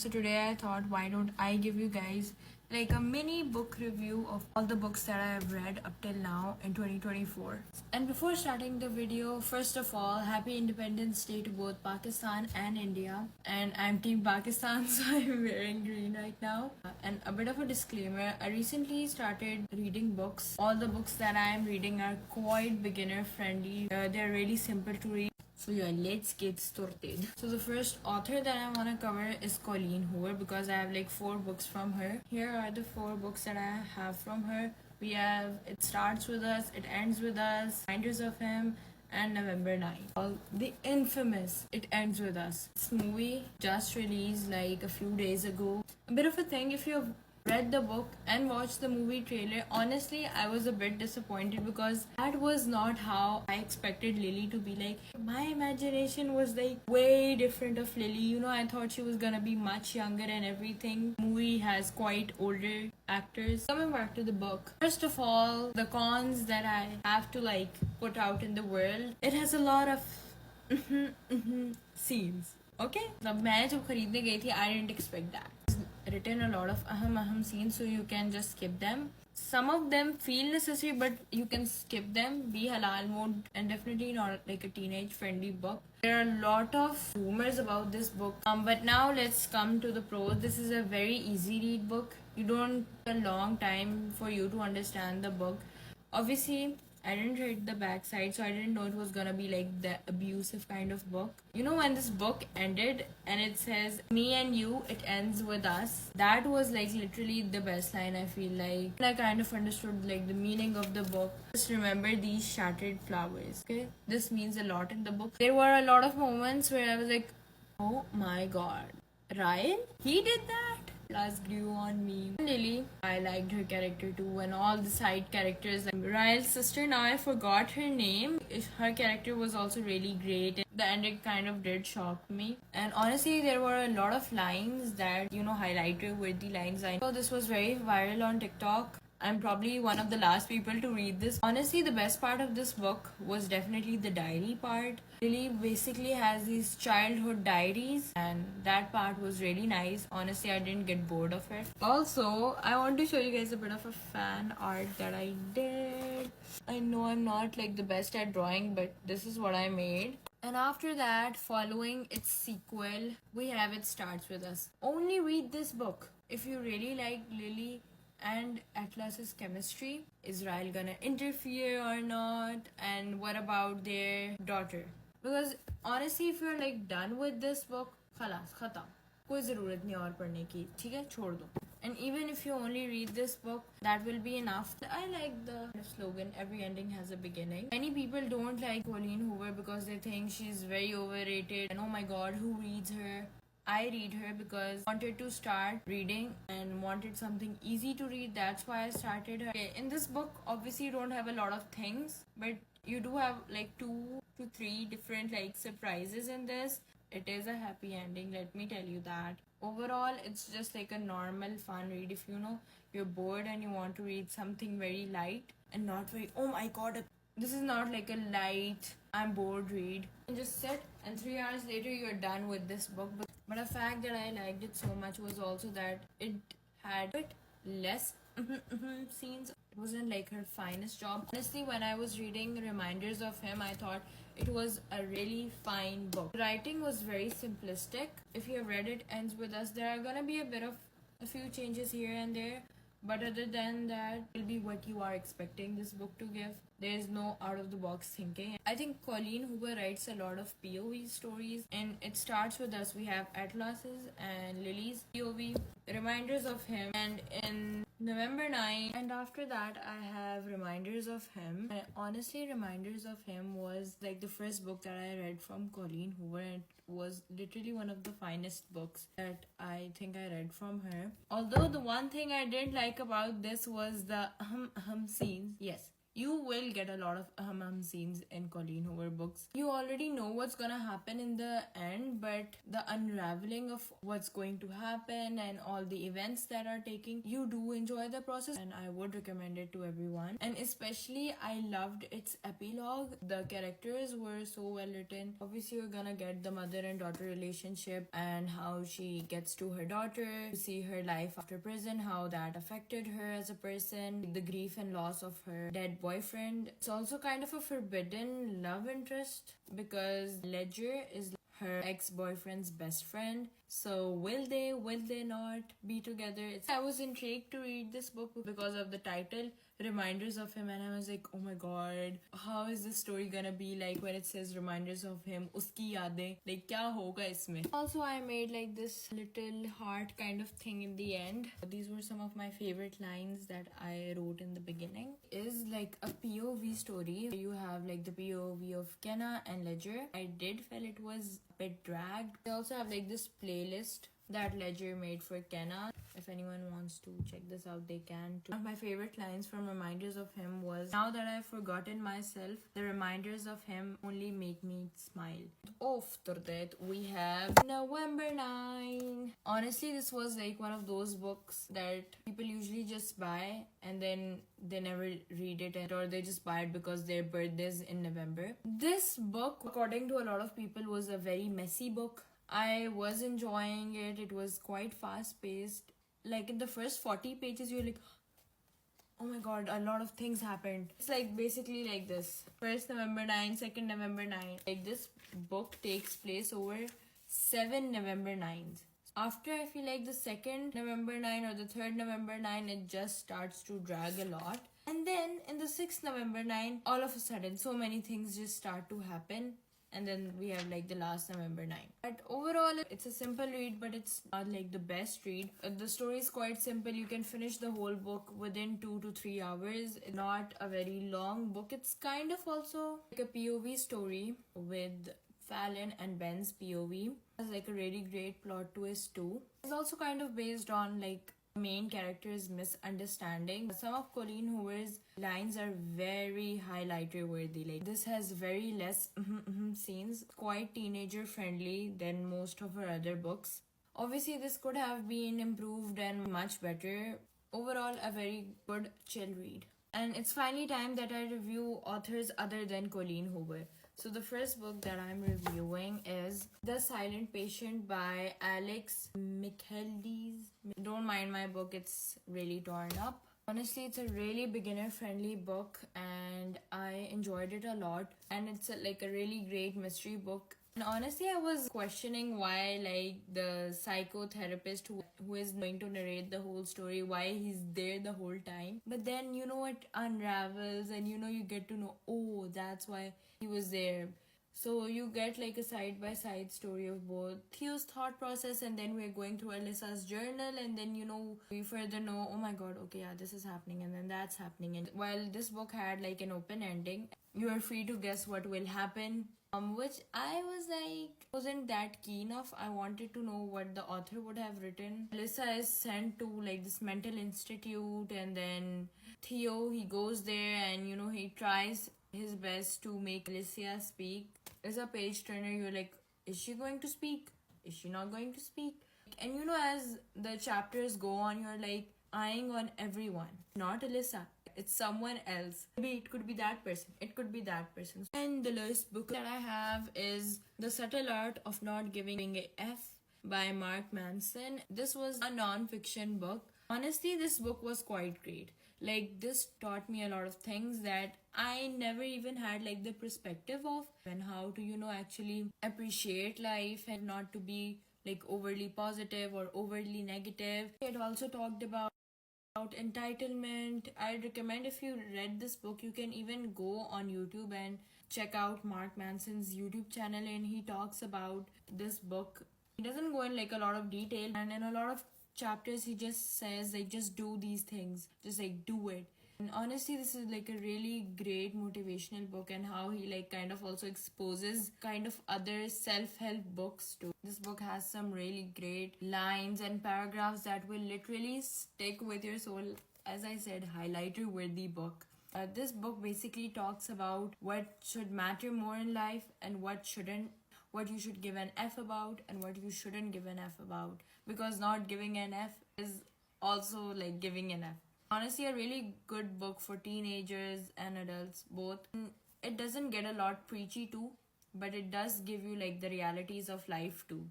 So today I thought, why don't I give you guys like a mini book review of all the books that I have read up till now in 2024. And before starting the video, first of all, happy Independence Day to both Pakistan and India. And I'm Team Pakistan, so I'm wearing green right now. And a bit of a disclaimer, I recently started reading books. All the books that I am reading are quite beginner friendly. They're really simple to read. So yeah, let's get started. So the first author that I want to cover is Colleen Hoover because I have like 4 books from her. Here are the 4 books that I have from her. We have It Starts With Us, It Ends With Us, Reminders of Him, and November 9. The infamous It Ends With Us. This movie just released like a few days ago. A bit of a thing if you've read the book and watched the movie trailer. Honestly, I was a bit disappointed because that was not how I expected Lily to be. Like, my imagination was like way different of Lily. You know, I thought she was gonna be much younger and everything. The movie has quite older actors. Coming back to the book, first of all, the cons that I have to like put out in the world, it has a lot of scenes. Okay, जब मैं जब खरीदने गई थी, I didn't expect that. Written a lot of aham scenes, so you can just skip them. Some of them feel necessary, but you can skip them. Be halal mode, and definitely not like a teenage friendly book. There are a lot of rumors about this book, but now let's come to the pros. This is a very easy read book. You don't take a long time for you to understand the book. Obviously, I didn't read the backside, so I didn't know it was gonna be like the abusive kind of book. You know, when this book ended and it says, "Me and you, it ends with us," that was like literally the best line, I feel like. I kind of understood like the meaning of the book. Just remember these shattered flowers, okay? This means a lot in the book. There were a lot of moments where I was like, oh my god, Ryan? He did that? Plus grew on me. Lily, I liked her character too, and all the side characters. Like Ryle's sister, now I forgot her name. Her character was also really great. The ending kind of did shock me. And honestly, there were a lot of lines that, you know, highlighter worthy lines. I know this was very viral on TikTok. I'm probably one of the last people to read this. Honestly, the best part of this book was definitely the diary part. Lily basically has these childhood diaries, and that part was really nice. Honestly, I didn't get bored of it. Also, I want to show you guys a bit of a fan art that I did. I know I'm not like the best at drawing, but this is what I made. And after that, following its sequel, we have It Starts With Us. Only read this book if you really like Lily and Atlas's chemistry. Is Ryle gonna interfere or not? And what about their daughter? Because honestly, if you're like done with this book, खलास खत्म, कोई ज़रूरत नहीं और पढ़ने की, ठीक है, छोड़ दो. And even if you only read this book, that will be enough. I like the slogan, every ending has a beginning. Many people don't like Colleen Hoover because they think she's very overrated and oh my god, who reads her? I read her because I wanted to start reading and wanted something easy to read. That's why I started her. Okay, in this book, obviously you don't have a lot of things, but you do have like 2 to 3 different like surprises in this. It is a happy ending, let me tell you that. Overall, it's just like a normal fun read. If you know you're bored and you want to read something very light and not very, oh my god, this is not like a light, I'm bored read. And just sit and 3 hours later you're done with this book. But the fact that I liked it so much was also that it had a bit less scenes. It wasn't like her finest job. Honestly, when I was reading Reminders of Him, I thought it was a really fine book. The writing was very simplistic. If you have read It Ends With Us, there are gonna be a few changes here and there. But other than that, it will be what you are expecting this book to give. There is no out of the box thinking. I think Colleen Hoover writes a lot of POV stories, and It Starts With Us. We have Atlas's and Lily's POV, Reminders of Him, and in November 9. And after that, I have Reminders of Him. And honestly, Reminders of Him was like the first book that I read from Colleen Hoover, and it was literally one of the finest books that I think I read from her. Although the one thing I didn't like about this was the scenes. Yes, You will get a lot of scenes in Colleen Hoover books. You already know what's gonna happen in the end, but the unraveling of what's going to happen and all the events that are taking, you do enjoy the process, and I would recommend it to everyone. And especially, I loved its epilogue. The characters were so well written. Obviously, you're gonna get the mother and daughter relationship and how she gets to her daughter, see her life after prison, how that affected her as a person, the grief and loss of her dead boyfriend. It's also kind of a forbidden love interest because Ledger is her ex-boyfriend's best friend. So will they not be together? I was intrigued to read this book because of the title, Reminders of Him, and I was like, oh my god, how is this story gonna be like when it says Reminders of Him, uski yadein, like kya hoga isme. Also, I made like this little heart kind of thing in the end. These were some of my favorite lines that I wrote in the beginning. Is like a POV story. You have like the POV of Kenna and Ledger. I did feel it was a bit dragged. I also have like this playlist that Ledger made for Kenna. If anyone wants to check this out, they can too. One of my favorite lines from Reminders of Him was, now that I've forgotten myself, the reminders of him only make me smile. After that, we have November 9. Honestly, this was like one of those books that people usually just buy and then they never read it, or they just buy it because their birthday's in November. This book, according to a lot of people, was a very messy book. I was enjoying it. It was quite fast paced. Like in the first 40 pages, you're like, oh my god, a lot of things happened. It's like basically like this. First November 9, second November 9. Like this book takes place over 7 November 9s. After I feel like the second November 9 or the third November 9, it just starts to drag a lot. And then in the 6th November 9, all of a sudden, so many things just start to happen. And then we have like the last November 9. But overall, it's a simple read, but it's not like the best read. The story is quite simple. You can finish the whole book within 2 to 3 hours. It's not a very long book. It's kind of also like a POV story with Fallon and Ben's POV. It's like a really great plot twist too. It's also kind of based on like main character's misunderstanding. Some of Colleen Hoover's lines are very highlighter worthy. Like this has very less scenes, quite teenager friendly than most of her other books. Obviously, this could have been improved and much better. Overall, a very good chill read. And it's finally time that I review authors other than Colleen Hoover. So the first book that I'm reviewing is The Silent Patient by Alex Michaelides. Don't mind my book, it's really torn up. Honestly, it's a really beginner-friendly book and I enjoyed it a lot. And it's like a really great mystery book. And honestly, I was questioning why like the psychotherapist who is going to narrate the whole story, why he's there the whole time. But then, you know, it unravels and you get to know, oh, that's why he was there. So you get like a side-by-side story of both Theo's thought process, and then we're going through Alyssa's journal, and then we further know, oh my god, okay, yeah, this is happening and then that's happening. And while this book had like an open ending, you are free to guess what will happen. Which I was like, wasn't that keen of. I wanted to know what the author would have written. Alyssa is sent to like this mental institute, and then Theo, he goes there and he tries his best to make Alicia speak. As a page turner, you're like, is she going to speak? Is she not going to speak? And as the chapters go on, you're like eyeing on everyone. Not Alyssa. It's someone else. Maybe it could be that person. It could be that person. And the last book that I have is The Subtle Art of Not Giving a F by Mark Manson. This was a non-fiction book. Honestly, this book was quite great. Like, this taught me a lot of things that I never even had like the perspective of, and how to, actually appreciate life and not to be like overly positive or overly negative. It also talked about entitlement. I recommend, if you read this book, you can even go on YouTube and check out Mark Manson's YouTube channel, and he talks about this book. He doesn't go in like a lot of detail, and in a lot of chapters he just says like, just do these things, just like do it. And honestly, this is like a really great motivational book, and how he like kind of also exposes kind of other self-help books too. This book has some really great lines and paragraphs that will literally stick with your soul. As I said, highlighter worthy book. This book basically talks about what should matter more in life and what shouldn't, what you should give an F about and what you shouldn't give an F about. Because not giving an F is also like giving an F. Honestly, a really good book for teenagers and adults both. It doesn't get a lot preachy too, but it does give you like the realities of life too.